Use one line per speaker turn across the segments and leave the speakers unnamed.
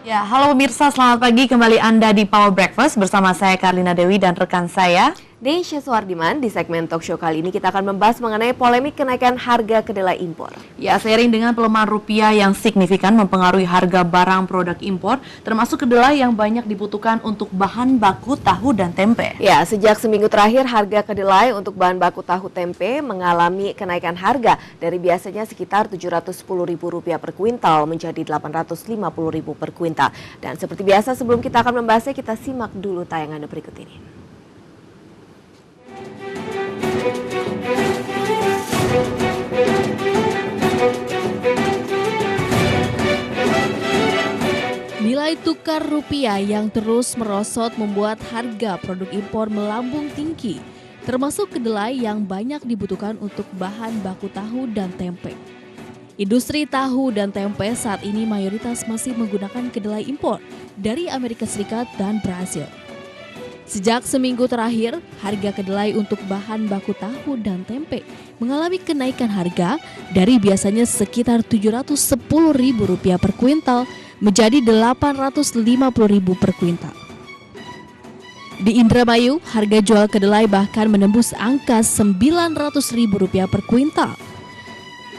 Ya, halo pemirsa, selamat pagi. Kembali Anda di Power Breakfast bersama saya Karlina Dewi dan rekan saya
Desya Suhardiman. Di segmen talk show kali ini kita akan membahas mengenai polemik kenaikan harga kedelai impor.
Ya, seiring dengan pelemahan rupiah yang signifikan mempengaruhi harga barang produk impor, termasuk kedelai yang banyak dibutuhkan untuk bahan baku tahu dan tempe.
Ya, sejak seminggu terakhir harga kedelai untuk bahan baku tahu tempe mengalami kenaikan harga dari biasanya sekitar Rp710.000 per kuintal menjadi Rp850.000 per kuintal. Dan seperti biasa sebelum kita akan membahasnya, kita simak dulu tayangan berikut ini.
Nilai tukar rupiah yang terus merosot membuat harga produk impor melambung tinggi, termasuk kedelai yang banyak dibutuhkan untuk bahan baku tahu dan tempe. Industri tahu dan tempe saat ini mayoritas masih menggunakan kedelai impor dari Amerika Serikat dan Brasil. Sejak seminggu terakhir, harga kedelai untuk bahan baku tahu dan tempe mengalami kenaikan harga dari biasanya sekitar Rp710.000 per kuintal menjadi Rp850.000 per kuintal. Di Indramayu, harga jual kedelai bahkan menembus angka Rp900.000 per kuintal.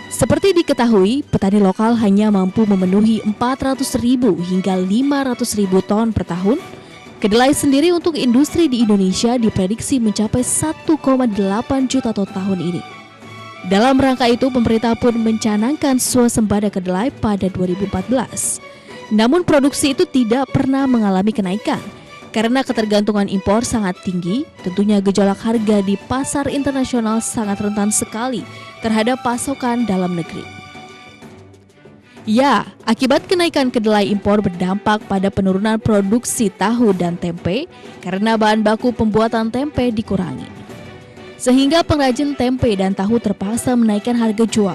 Seperti diketahui, petani lokal hanya mampu memenuhi 400.000 hingga 500.000 ton per tahun. Kedelai sendiri untuk industri di Indonesia diprediksi mencapai 1,8 juta ton tahun ini. Dalam rangka itu, pemerintah pun mencanangkan swasembada kedelai pada 2014. Namun produksi itu tidak pernah mengalami kenaikan. Karena ketergantungan impor sangat tinggi, tentunya gejolak harga di pasar internasional sangat rentan sekali terhadap pasokan dalam negeri. Ya, akibat kenaikan kedelai impor berdampak pada penurunan produksi tahu dan tempe karena bahan baku pembuatan tempe dikurangi. Sehingga pengrajin tempe dan tahu terpaksa menaikkan harga jual.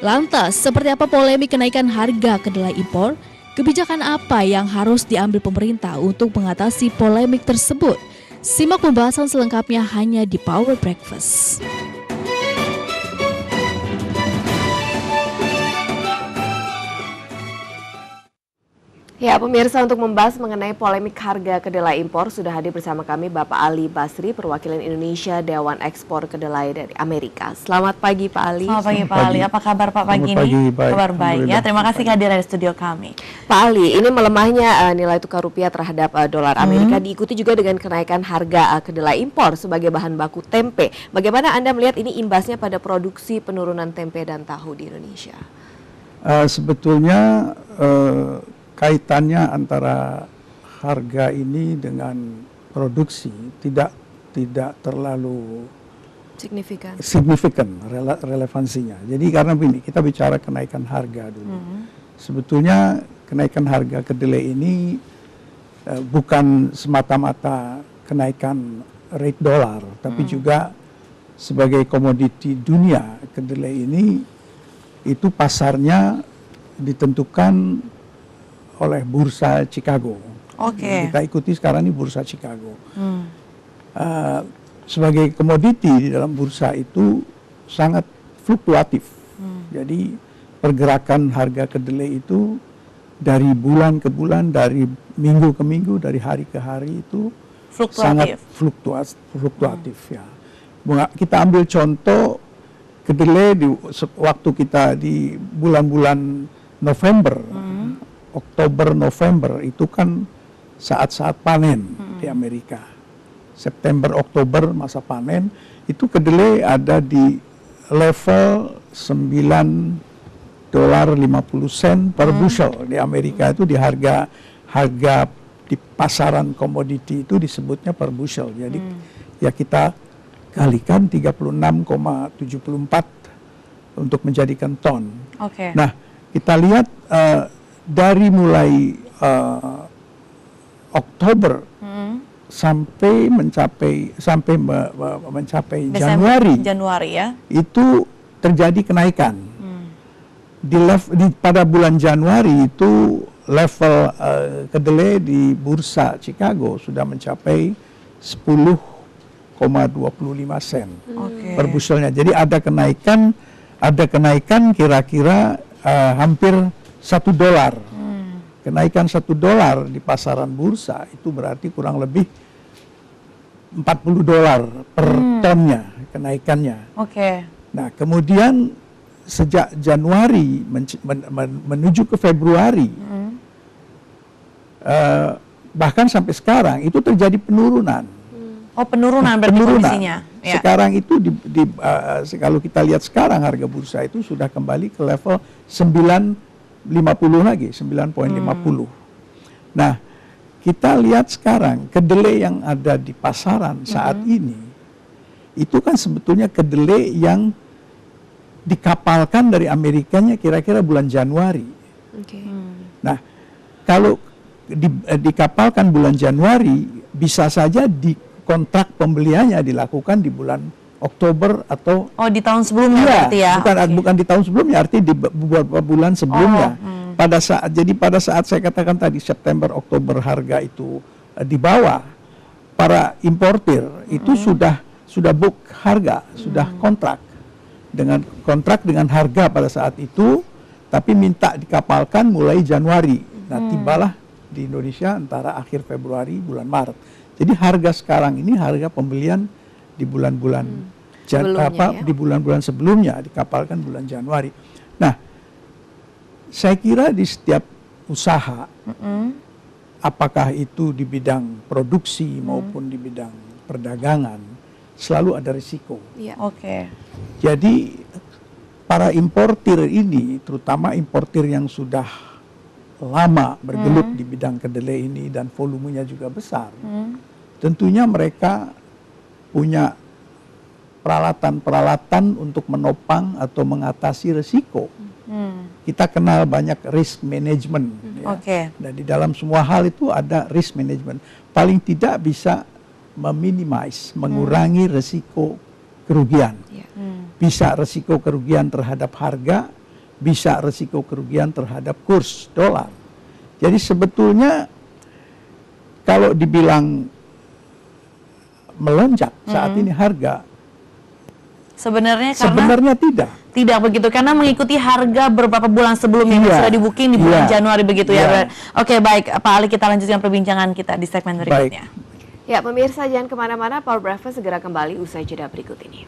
Lantas, seperti apa polemik kenaikan harga kedelai impor? Kebijakan apa yang harus diambil pemerintah untuk mengatasi polemik tersebut? Simak pembahasan selengkapnya hanya di Power Breakfast.
Ya, pemirsa, untuk membahas mengenai polemik harga kedelai impor sudah hadir bersama kami Bapak Ali Basri, perwakilan Indonesia Dewan Ekspor Kedelai dari Amerika. Selamat pagi Pak Ali.
Selamat pagi Pak Ali, apa kabar Pak pagi ini? Kabar baik ya, terima kasih kehadiran di studio kami.
Pak Ali, ini melemahnya nilai tukar rupiah terhadap dolar Amerika diikuti juga dengan kenaikan harga kedelai impor sebagai bahan baku tempe. Bagaimana Anda melihat ini imbasnya pada produksi penurunan tempe dan tahu di Indonesia?
Sebetulnya kaitannya antara harga ini dengan produksi tidak terlalu signifikan relevansinya. Jadi karena begini, kita bicara kenaikan harga dulu. Sebetulnya kenaikan harga kedelai ini bukan semata-mata kenaikan rate dolar, tapi juga sebagai komoditi dunia, kedelai ini itu pasarnya ditentukan oleh bursa Chicago. Kita ikuti sekarang ini bursa Chicago. Sebagai komoditi di dalam bursa itu sangat fluktuatif. Jadi pergerakan harga kedelai itu dari bulan ke bulan, dari minggu ke minggu, dari hari ke hari itu sangat fluktuatif. Ya. Kita ambil contoh kedelai waktu kita di bulan-bulan November. Oktober, November itu kan saat-saat panen di Amerika. September, Oktober masa panen, itu kedelai ada di level $9.50 per bushel. Di Amerika itu di harga di pasaran komoditi itu disebutnya per bushel. Jadi ya kita kalikan 36,74 untuk menjadikan ton. Nah, kita lihat dari mulai Oktober sampai mencapai
Januari ya,
itu terjadi kenaikan. Pada bulan Januari itu level kedelai di bursa Chicago sudah mencapai 10,25 sen per bushelnya. Jadi ada kenaikan kira-kira hampir $1 kenaikan $1 di pasaran bursa itu berarti kurang lebih $40 per tonnya kenaikannya.
Oke.
Nah, kemudian sejak Januari menuju ke Februari, bahkan sampai sekarang itu terjadi penurunan.
Oh, penurunan berarti kondisinya. Ya.
Sekarang itu kalau kita lihat sekarang harga bursa itu sudah kembali ke level 9,50 lagi, 9,50. Nah, kita lihat sekarang kedelai yang ada di pasaran saat ini itu kan sebetulnya kedelai yang dikapalkan dari Amerikanya kira-kira bulan Januari. Nah, kalau dikapalkan bulan Januari, bisa saja di kontrak pembeliannya dilakukan di bulan Oktober atau
di tahun sebelumnya berarti ya.
Bukan di tahun sebelumnya, artinya di beberapa bulan sebelumnya. Pada saat saya katakan tadi September Oktober harga itu di bawah, para importir itu sudah book harga, sudah kontrak dengan harga pada saat itu, tapi minta dikapalkan mulai Januari. Nah, tibalah di Indonesia antara akhir Februari bulan Maret. Jadi harga sekarang ini harga pembelian di bulan-bulan di bulan-bulan sebelumnya, dikapalkan bulan Januari. Nah, saya kira di setiap usaha, apakah itu di bidang produksi maupun di bidang perdagangan, selalu ada risiko.
Oke.
Jadi para importir ini, terutama importir yang sudah lama bergelut di bidang kedelai ini dan volumenya juga besar, tentunya mereka punya peralatan-peralatan untuk menopang atau mengatasi risiko. Kita kenal banyak risk management. Ya. Dan di dalam semua hal itu ada risk management. Paling tidak bisa mengurangi risiko kerugian. Bisa risiko kerugian terhadap harga, bisa risiko kerugian terhadap kurs dolar. Jadi sebetulnya kalau dibilang melonjak saat ini harga, sebenarnya tidak
begitu, karena mengikuti harga beberapa bulan sebelumnya yang sudah di-booking di bulan Januari begitu ya. Oke, baik Pak Ali, kita lanjutkan perbincangan kita di segmen berikutnya.
Ya, pemirsa jangan kemana-mana, Power Breakfast segera kembali usai jeda berikut ini.